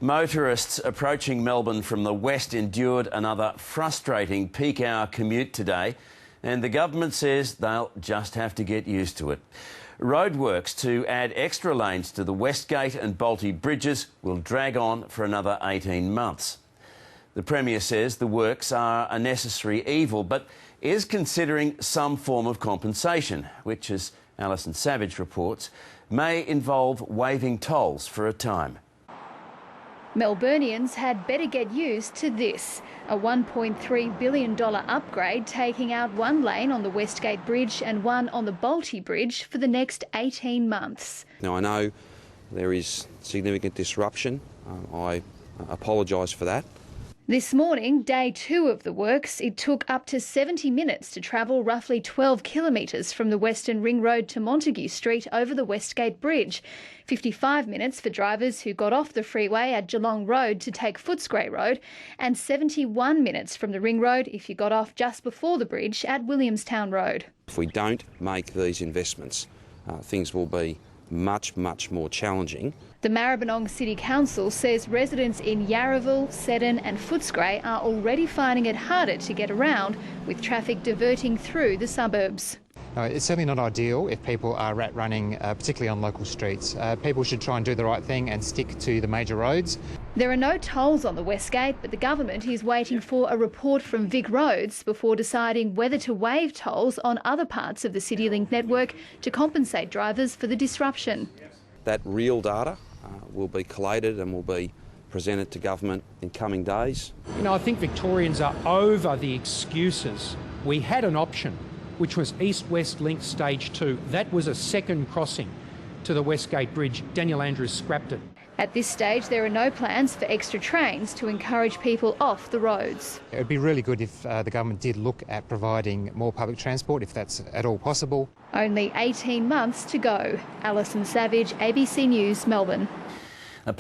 Motorists approaching Melbourne from the west endured another frustrating peak hour commute today, and the government says they'll just have to get used to it. Roadworks to add extra lanes to the West Gate and Bolte bridges will drag on for another 18 months. The Premier says the works are a necessary evil, but is considering some form of compensation, which, as Alison Savage reports, may involve waiving tolls for a time. Melburnians had better get used to this, a $1.3 billion upgrade taking out one lane on the West Gate Bridge and one on the Bolte Bridge for the next 18 months. Now, I know there is significant disruption. I apologise for that. This morning, day 2 of the works, it took up to 70 minutes to travel roughly 12 kilometres from the Western Ring Road to Montague Street over the West Gate Bridge. 55 minutes for drivers who got off the freeway at Geelong Road to take Footscray Road, and 71 minutes from the Ring Road if you got off just before the bridge at Williamstown Road. If we don't make these investments, things will be much more challenging. The Maribyrnong City Council says residents in Yarraville, Seddon and Footscray are already finding it harder to get around, with traffic diverting through the suburbs. It's certainly not ideal if people are rat running, particularly on local streets. People should try and do the right thing and stick to the major roads. There are no tolls on the West Gate, but the government is waiting for a report from Vic Roads before deciding whether to waive tolls on other parts of the CityLink network to compensate drivers for the disruption. That real data will be collated and will be presented to government in coming days. You know, I think Victorians are over the excuses. We had an option, which was East-West Link Stage 2. That was a second crossing to the West Gate Bridge. Daniel Andrews scrapped it. At this stage, there are no plans for extra trains to encourage people off the roads. It would be really good if the government did look at providing more public transport, if that's at all possible. Only 18 months to go. Alison Savage, ABC News, Melbourne.